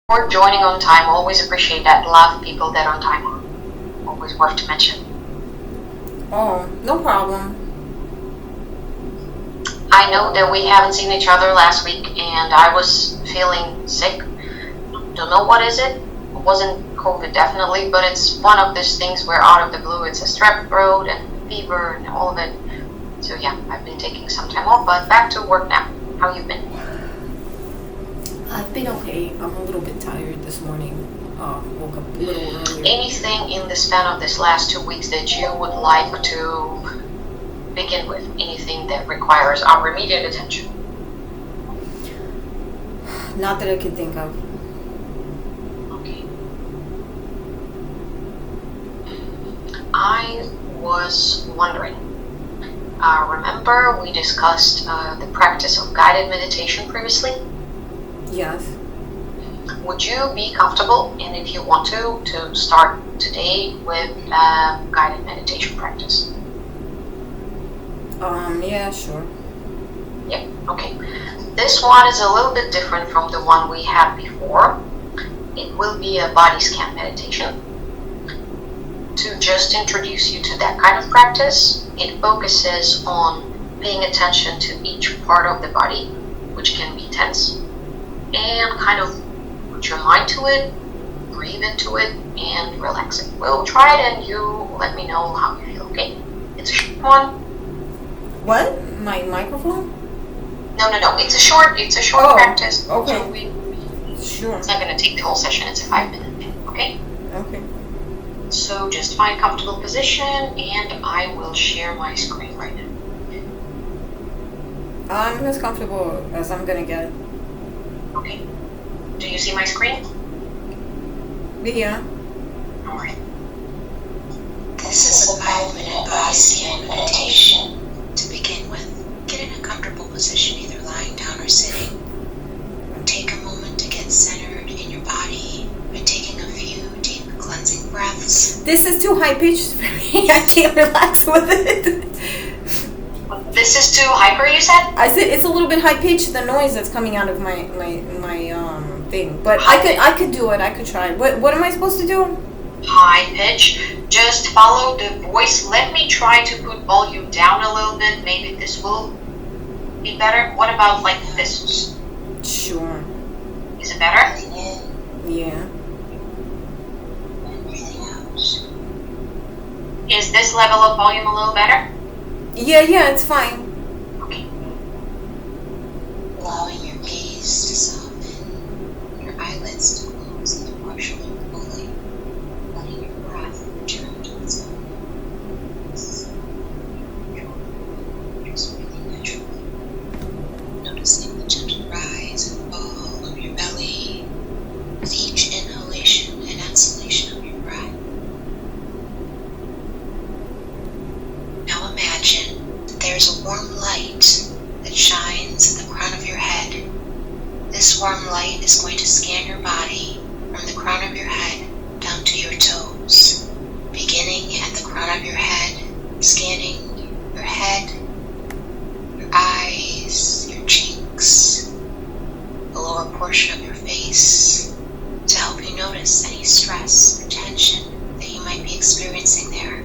for joining on time. Always appreciate that. Love people that are on time. Always worth to mention. Oh, no problem. I know that we haven't seen each other last week, and I was feeling sick. Don't know what is it. It wasn't COVID definitely, but it's one of those things where out of the blue it's a strep throat and fever and all of it. So yeah, I've been taking some time off, but back to work now. How you been? I've been okay. I'm a little bit tired this morning. Woke up a little earlier. Anything in the span of this last 2 weeks that you would like to begin with? Anything that requires our immediate attention? Not that I can think of. Okay. I was wondering, remember we discussed the practice of guided meditation previously? Yes. Would you be comfortable, and if you want to start today with guided meditation practice? Yeah, sure. Yep, okay. This one is a little bit different from the one we had before. It will be a body scan meditation. To just introduce you to that kind of practice, it focuses on paying attention to each part of the body, which can be tense, and kind of put your mind to it, breathe into it, and relax it. We'll try it, and you let me know how you feel, okay? It's a short one. What? My microphone? No. It's a short practice. Okay. So Sure. it's not going to take the whole session. It's a 5-minute thing, okay? Okay. So just find a comfortable position, and I will share my screen right now. I'm as comfortable as I'm gonna get. Okay. Do you see my screen? Yeah. All right. This is a 5-minute body scan meditation. To begin with, get in a comfortable position, either lying down or sitting. Take a moment to get centered in your body by taking a few deep cleansing breaths. This is too high pitched for me. I can't relax with it. This is too hyper, you said? I said it's a little bit high pitched. The noise that's coming out of my thing, but I could do it. I could try. What am I supposed to do? High pitch. Just follow the voice. Let me try to put volume down a little bit. Maybe this will be better. What about like this? Sure. Is it better? Breathing in Yeah. and breathing out. Is this level of volume a little better? Yeah, it's fine. Okay. Allowing your gaze to soften, your eyelids to close either partially or fully, letting your breath return to its own. Just breathing naturally, noticing the gentle rise and fall of your belly with each inhalation and exhalation of your breath. Now imagine that there's a warm light that shines at the crown of your head. This warm light is going to scan your body from the crown of your head down to your toes, beginning at the crown of your head, scanning your head, your eyes, your cheeks, the lower portion of your face, to help you notice any stress or tension that you might be experiencing there.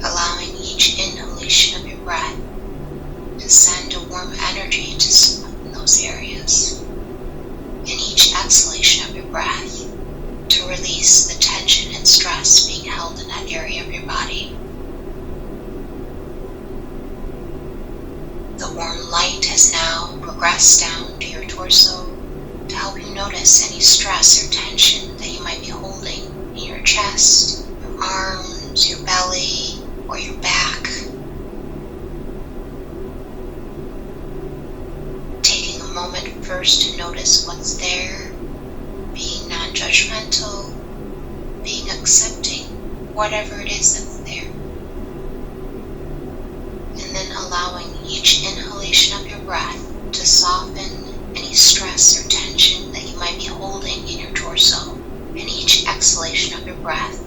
Allowing each inhalation of your breath to send a warm energy to soften those areas, and each exhalation of your breath to release the tension and stress being held in that area of your body. The warm light has now progressed down to your torso to help you notice any stress or tension that you might be holding in your chest, your arms, your belly, or your back. Taking a moment first to notice what's there, being non-judgmental, being accepting, whatever it is that's there. And then allowing each inhalation of your breath to soften any stress or tension that you might be holding in your torso, and each exhalation of your breath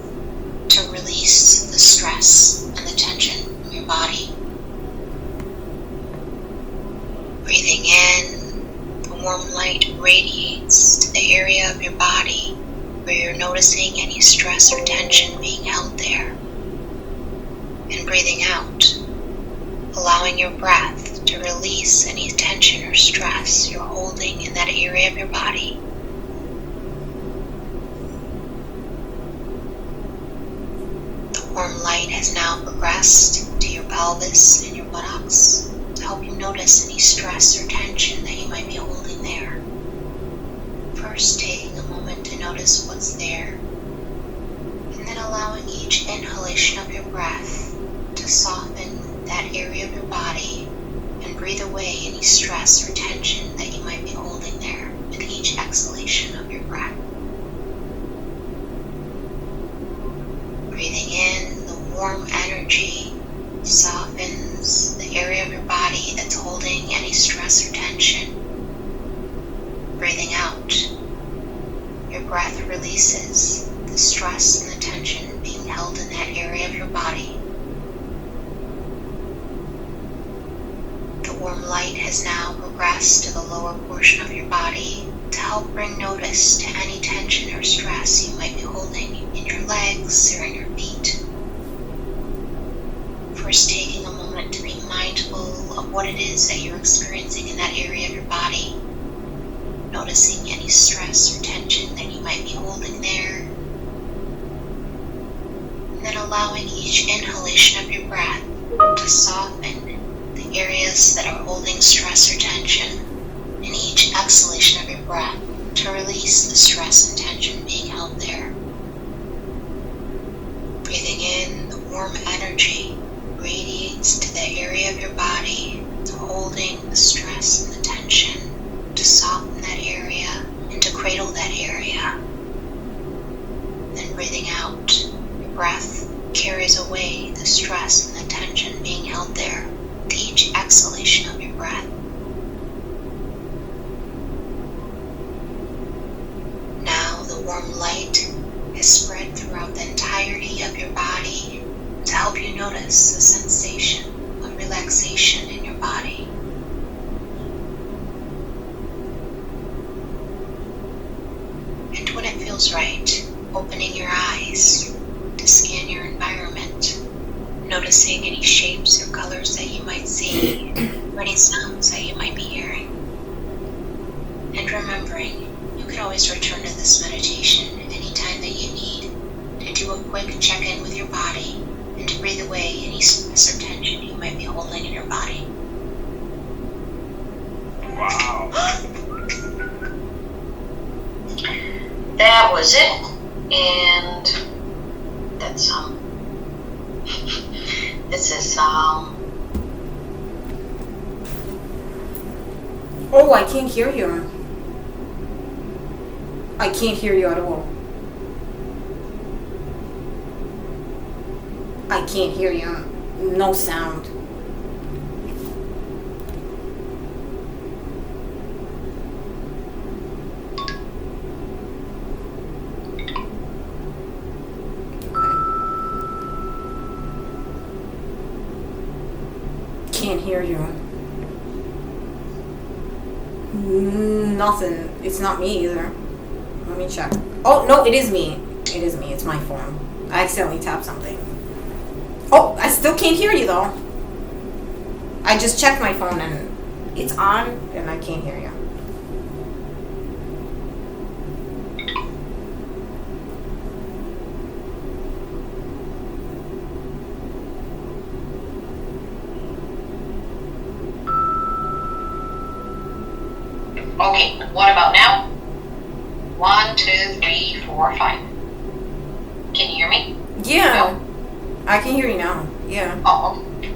to release the stress and the tension from your body. Breathing in, a warm light radiates to the area of your body where you're noticing any stress or tension being held there. And breathing out, allowing your breath to release any tension or stress you're holding in that area of your body. The warm light has now progressed to your pelvis and your buttocks to help you notice any stress or tension that you might be holding there. First, taking a moment to notice what's there, and then allowing each inhalation of your breath to soften that area of your body and breathe away any stress or tension that you might be holding there with each exhalation of your breath. Breathing in, the warm energy softens the area of your body that's holding any stress or tension. Breathing out, your breath releases the stress and the tension being held in that area of your body. The warm light has now progressed to the lower portion of your body to help bring notice to any tension or stress you might be holding in your legs or in your feet. First, taking a moment to be mindful of what it is that you're experiencing in that area of your body, noticing any stress or tension that you might be holding there, and then allowing each inhalation of your breath to soften the areas that are holding stress or tension, and each exhalation of your breath to release the stress and tension being held there. Breathing in, the warm energy radiates to the area of your body, holding the stress and the tension, to soften that area and to cradle that area. Then breathing out, your breath carries away the stress and the tension being held there with each exhalation of your breath. Now the warm light is spread throughout the entirety of your body to help you notice the sensation of relaxation in your body. And when it feels right, opening your eyes to scan your environment, noticing any shapes or colors that you might see, or any sounds that you might be hearing. And remembering, you can always return to this meditation anytime that you need to do a quick check-in with your body and to breathe away any stress or tension you might be holding in your body. Wow. That was it, and that's this is Oh, I can't hear you. I can't hear you at all. I can't hear you. No sound. Can't hear you. Nothing. It's not me either. Let me check. Oh, no, it is me. It is me. It's my phone. I accidentally tapped something. Oh, I still can't hear you though. I just checked my phone and it's on and I can't hear you. okay. What about now? 1, 2, 3, 4, 5. Can you hear me? Yeah. No? I can hear you now. Yeah. Oh, okay.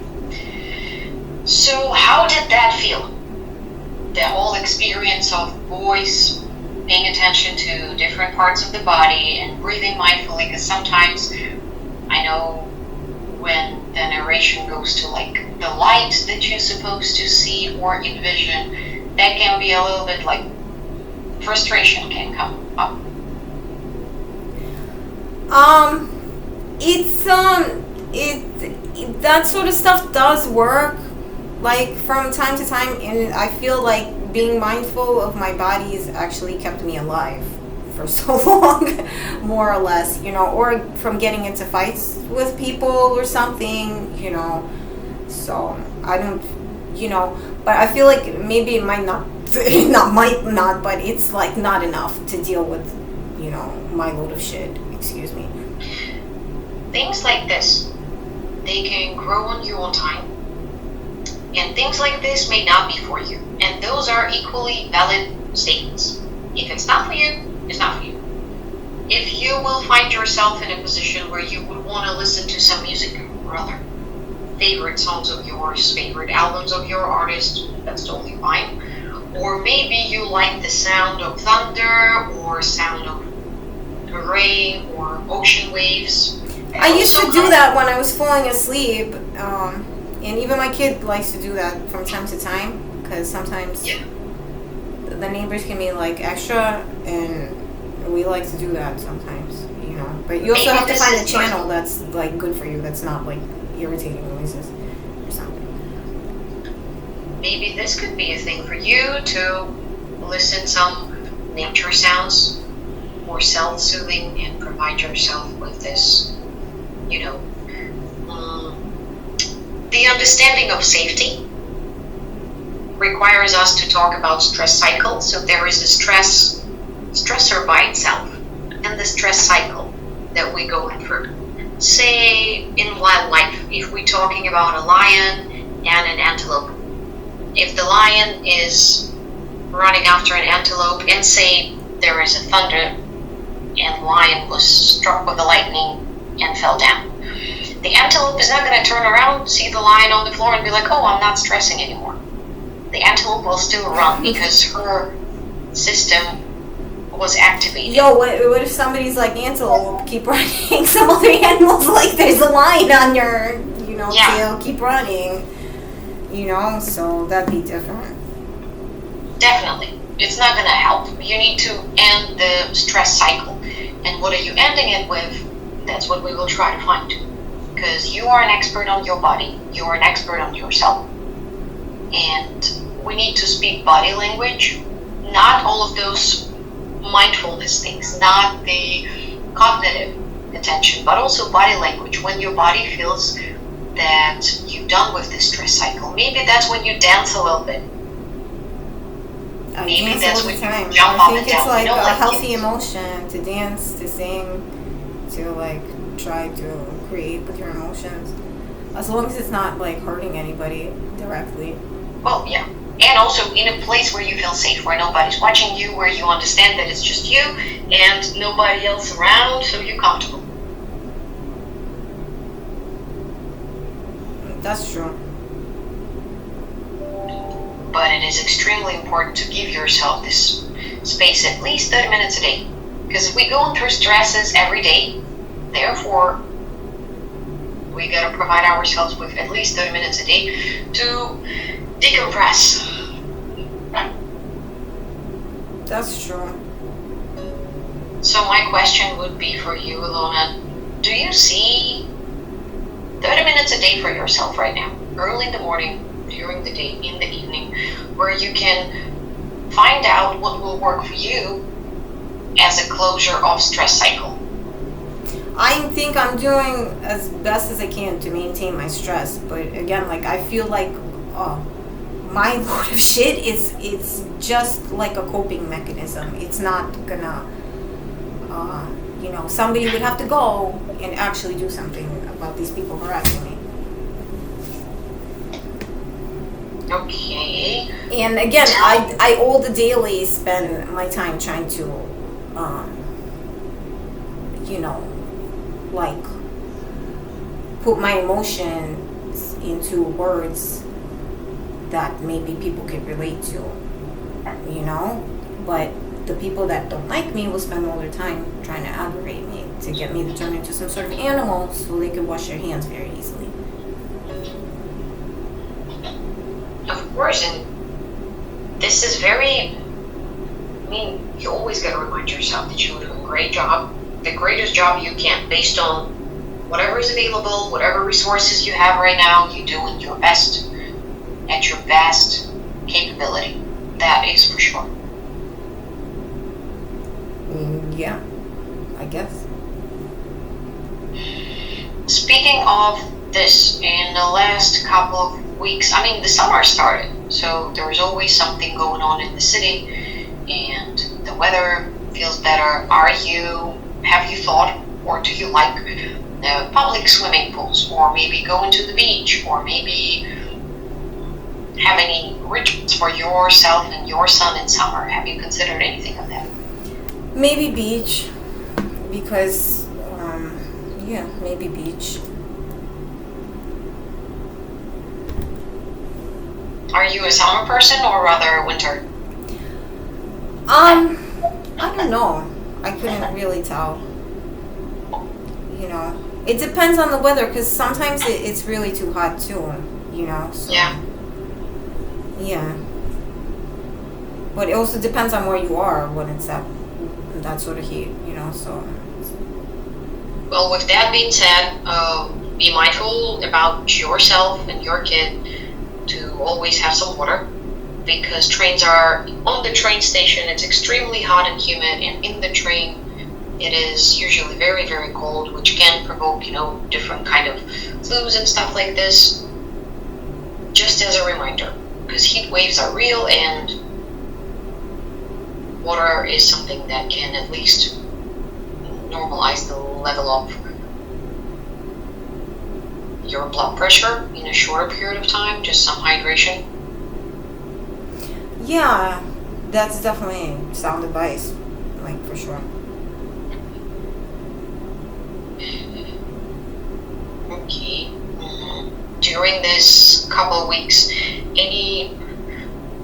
So how did that feel? The whole experience of voice, paying attention to different parts of the body and breathing mindfully, because sometimes I know when the narration goes to like the light that you're supposed to see or envision, that can be a little bit like frustration can come up. It's that sort of stuff does work like from time to time, and I feel like being mindful of my body's actually kept me alive for so long, more or less, or from getting into fights with people or something, so I don't, but I feel like maybe it might not, but it's like not enough to deal with, my load of shit, excuse me. Things like this, they can grow on you on time. And things like this may not be for you. And those are equally valid statements. If it's not for you, it's not for you. If you will find yourself in a position where you would want to listen to some music or other favorite songs of yours, favorite albums of your artist, that's totally fine. Or maybe you like the sound of thunder or sound of rain or ocean waves. I used to do that when I was falling asleep. And even my kid likes to do that from time to time, because sometimes the neighbors can be like extra, and we like to do that sometimes, But you also have to find a channel that's like good for you, that's not like irritating noises or something. Maybe this could be a thing for you to listen some nature sounds, more self-soothing, and provide yourself with this, the understanding of safety requires us to talk about stress cycles. So there is a stressor by itself, and the stress cycle that we go through. Say in wildlife, if we're talking about a lion and an antelope. If the lion is running after an antelope, and say there is a thunder and the lion was struck with the lightning and fell down, the antelope is not going to turn around, see the lion on the floor, and be like, oh, I'm not stressing anymore. The antelope will still run because her system was activated. Yo, what if somebody's like, antelope, keep running? Some other animals, like, there's a lion on your, tail, keep running. So that'd be different. Definitely. It's not going to help. You need to end the stress cycle. And what are you ending it with? That's what we will try to find. Because you are an expert on your body, you are an expert on yourself, and we need to speak body language, not all of those mindfulness things, not the cognitive attention, but also body language. When your body feels that you're done with this stress cycle, maybe that's when you dance a little bit. Maybe that's when you jump up and down. I think it's like a healthy emotion to dance, to sing, to like try to create with your emotions, as long as it's not like hurting anybody directly. Well, yeah, and also in a place where you feel safe, where nobody's watching you, where you understand that it's just you and nobody else around, so you're comfortable. That's true. But it is extremely important to give yourself this space at least 30 minutes a day, because we go through stresses every day. Therefore, we gotta provide ourselves with at least 30 minutes a day to decompress. That's true. So my question would be for you, Ilona, do you see 30 minutes a day for yourself right now, early in the morning, during the day, in the evening, where you can find out what will work for you as a closure of stress cycle? I think I'm doing as best as I can to maintain my stress, but again, like, I feel like my load of shit it's just like a coping mechanism. It's not gonna somebody would have to go and actually do something about these people harassing me. Okay. And again, I all the daily spend my time trying to like put my emotions into words that maybe people could relate to, but the people that don't like me will spend all their time trying to aggravate me to get me to turn into some sort of animal so they could wash their hands very easily. Of course, and this is you always got to remind yourself that you're doing a great job, the greatest job you can, based on whatever is available, whatever resources you have right now. You're doing your best at your best capability. That is for sure. Yeah, I guess. Speaking of this, in the last couple of weeks, I mean, the summer started, so there's always something going on in the city, and the weather feels better. Have you thought, or do you like public swimming pools, or maybe going to the beach, or maybe have any rituals for yourself and your son in summer? Have you considered anything of that? Maybe beach, because, yeah, maybe beach. Are you a summer person or rather winter? I don't know. I couldn't really tell. You know, it depends on the weather, because sometimes it's really too hot too, you know. So, Yeah. yeah. But it also depends on where you are when it's that sort of heat, you know, so. Well, with that being said, be mindful about yourself and your kid to always have some water, because trains are on the train station. It's extremely hot and humid, and in the train it is usually very, very cold, which can provoke, different kind of flus and stuff like this. Just as a reminder, because heat waves are real, and water is something that can at least normalize the level of your blood pressure in a shorter period of time. Just some hydration. Yeah, that's definitely sound advice, like, for sure. Okay. During this couple of weeks, any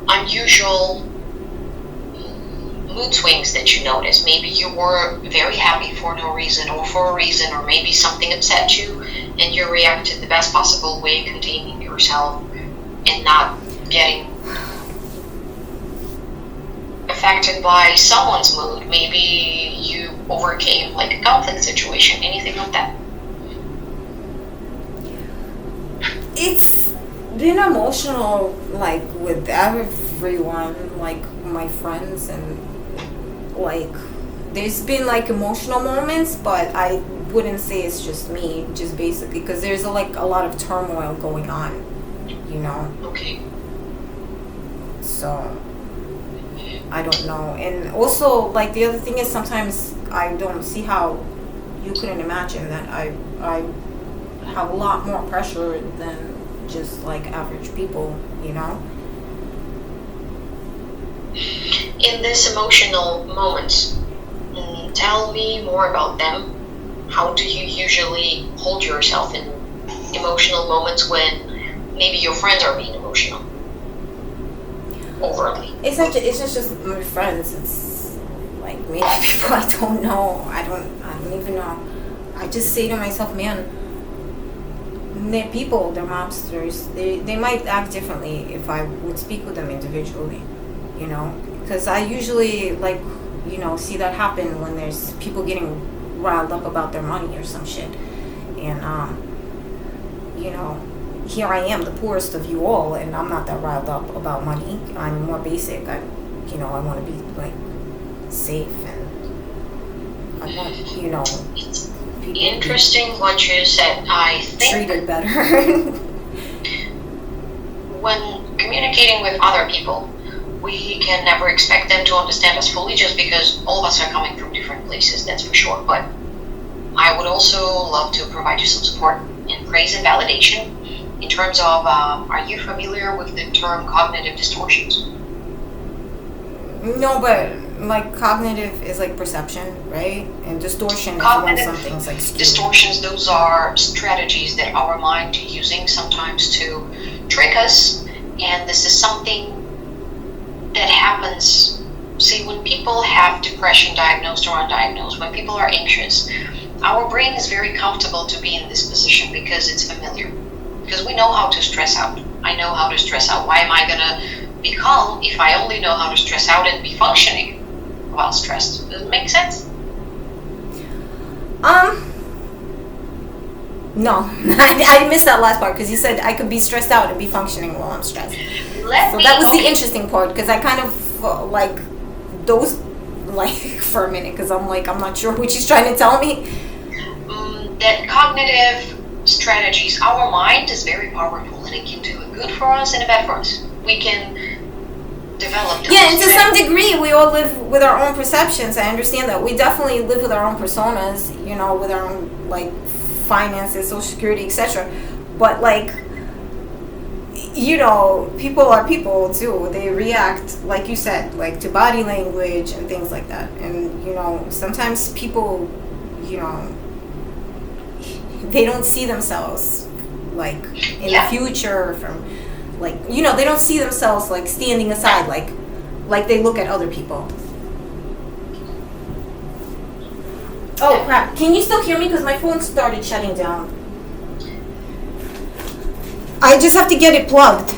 unusual mood swings that you notice? Maybe you were very happy for no reason, or for a reason, or maybe something upset you and you reacted the best possible way, containing yourself and not getting affected by someone's mood. Maybe you overcame like a conflict situation, anything like that. It's been emotional, like, with everyone, like my friends, and like there's been like emotional moments, but I wouldn't say it's just me, just basically because there's a lot of turmoil going on, you know. Okay. So I don't know. And also, like, the other thing is, sometimes I don't see how you couldn't imagine that I have a lot more pressure than just like average people, you know. In this emotional moments, tell me more about them. How do you usually hold yourself in emotional moments when maybe your friends are being emotional overtly? It's just my friends. It's like maybe people I don't know. I don't even know. I just say to myself, man, they're people, they're mobsters. They might act differently if I would speak with them individually, you know, because I usually, like, you know, see that happen when there's people getting riled up about their money or some shit, and you know, here I am, the poorest of you all, and I'm not that riled up about money. I'm more basic. I want to be like safe, and I want, you know, people Interesting what you said. I think treated better. when communicating with other people, we can never expect them to understand us fully, just because all of us are coming from different places, that's for sure. But I would also love to provide you some support and praise and validation in terms of, are you familiar with the term cognitive distortions? No, but like cognitive is like perception, right? And distortion is when Cognitive something's like skewed. distortions, those are strategies that our mind is using sometimes to trick us, and this is something that happens, say, when people have depression, diagnosed or undiagnosed, when people are anxious. Our brain is very comfortable to be in this position because it's familiar, because we know how to stress out. I know how to stress out. Why am I gonna be calm if I only know how to stress out and be functioning while stressed? Does it make sense? No, I missed that last part because you said I could be stressed out and be functioning while I'm stressed. So that was the interesting part because I kind of like those like for a minute because I'm like I'm not sure what she's trying to tell me. That cognitive strategies, our mind is very powerful and it can do a good for us and a bad for us. We can develop those Yeah, and to some strategies. degree we all live with our own perceptions. I understand that. We definitely live with our own personas, you know, with our own like finances, social security, etc. But like, you know, people are people too. They react, like you said, like to body language and things like that. And you know, sometimes people, you know, they don't see themselves like in the future from like, you know, they don't see themselves like standing aside like they look at other people. Oh crap, can you still hear me because my phone started shutting down? I just have to get it plugged.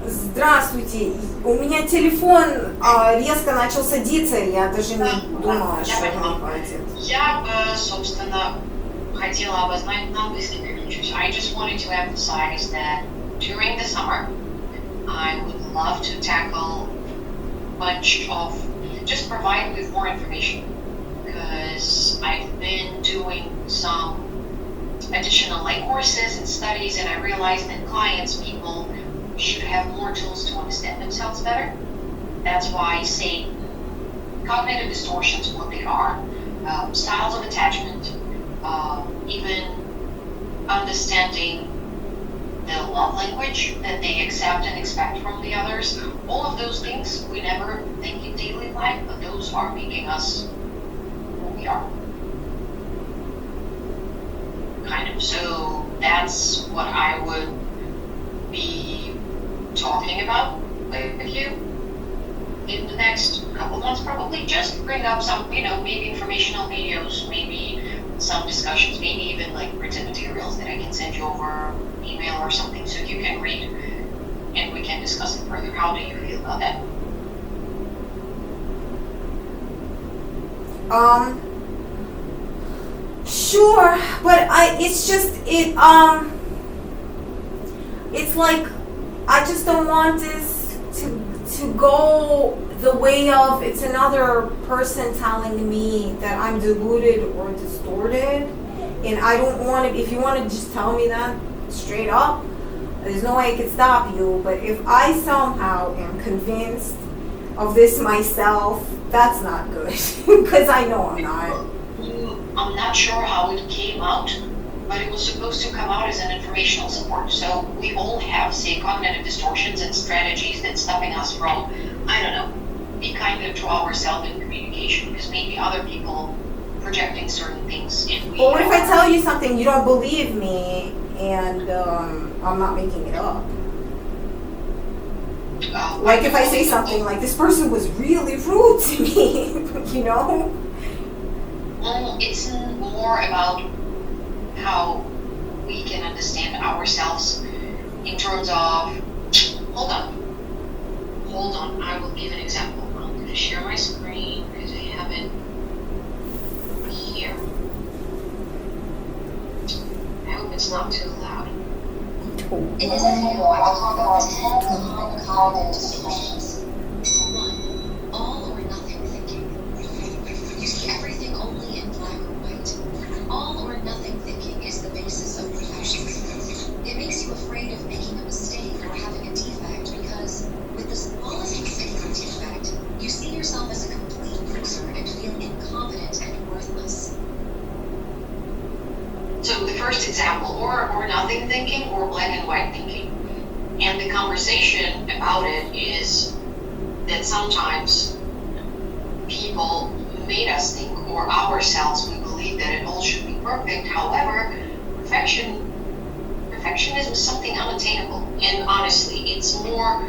Здравствуйте. У меня телефон резко начал садиться, я даже не думала, что он хватит. Я бы, собственно, хотела обозначить на английском переключусь. I just wanted to emphasize that during the summer, I would love to tackle a bunch of, just provide with more information, because I've been doing some additional like courses and studies, and I realized that people should have more tools to understand themselves better. That's why I say cognitive distortions, what they are, styles of attachment, even understanding the love language that they accept and expect from the others. All of those things we never think in daily life, but those are making us who we are. Kind of. So that's what I would be talking about with you in the next couple months, probably. Just bring up some, maybe informational videos, maybe some discussions, maybe even like written materials that I can send you over email or something so you can read and we can discuss it further. How do you feel about that? Sure, but it's like, I just don't want this to go the way of it's another person telling me that I'm deluded or distorted, and I don't want to. If you want to just tell me that straight up, there's no way I can stop you. But if I somehow am convinced of this myself, that's not good, because I know I'm not. I'm not sure how it came out, but it was supposed to come out as an informational support. So we all have, say, cognitive distortions and strategies that's stopping us from, I don't know, be kinder to ourselves in communication, because maybe other people projecting certain things. But what if I tell you something, you don't believe me, and I'm not making it up? Like if I say something like, this person was really rude to me, It's more about how we can understand ourselves in terms of, hold on, I will give an example. I'm going to share my screen because I have it here. I hope it's not too loud. In this video, I will talk about 10 common cognitive distortions. 1. All or nothing thinking. You see everything only in black or white. All or nothing thinking is the basis of perfectionism. It makes you afraid of making a mistake or having a defect because, with the smallest mistake or defect, you see yourself as a complete loser and feel incompetent and worthless. So the first example, or nothing thinking or black and white thinking. And the conversation about it is that sometimes people made us think, or ourselves, we believe that it all should be perfect. However, perfectionism is something unattainable. And honestly, it's more,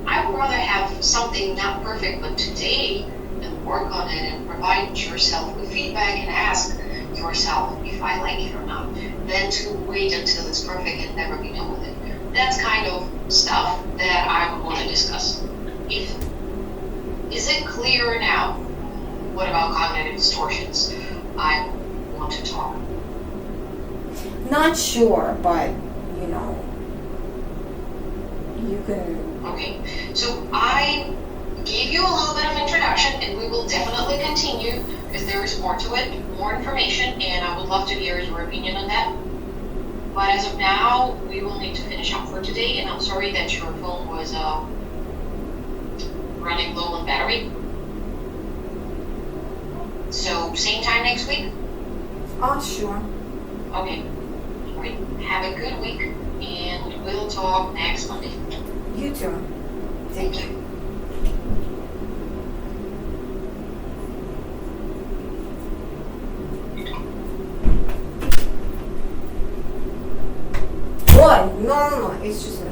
I would rather have something not perfect but today and work on it and provide yourself with feedback and ask yourself if I like it or not, than to wait until it's perfect and never be done with it. That's kind of stuff that I would want to discuss. Is it clear now? What about cognitive distortions? I want to talk. Not sure, but you can. Okay, so I gave you a little bit of introduction, and we will definitely continue because there is more to it, more information, and I would love to hear your opinion on that. But as of now, we will need to finish up for today, and I'm sorry that your phone was running low on battery. So, same time next week? Oh, sure. Okay. Great. Have a good week, and we'll talk next Monday. You too. Thank you. What? No, it's just me.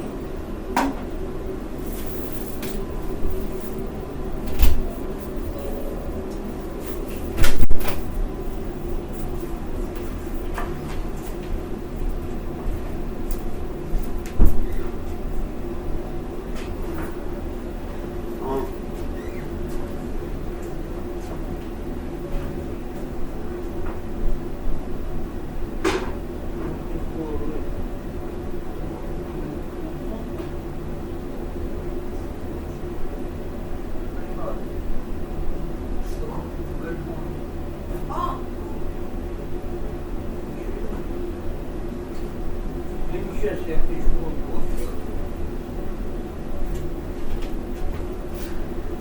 Сейчас я пишу ноутбук.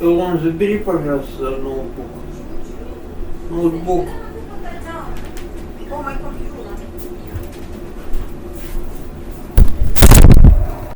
Илон, забери, пожалуйста, ноутбук. Ноутбук. Oh, my computer.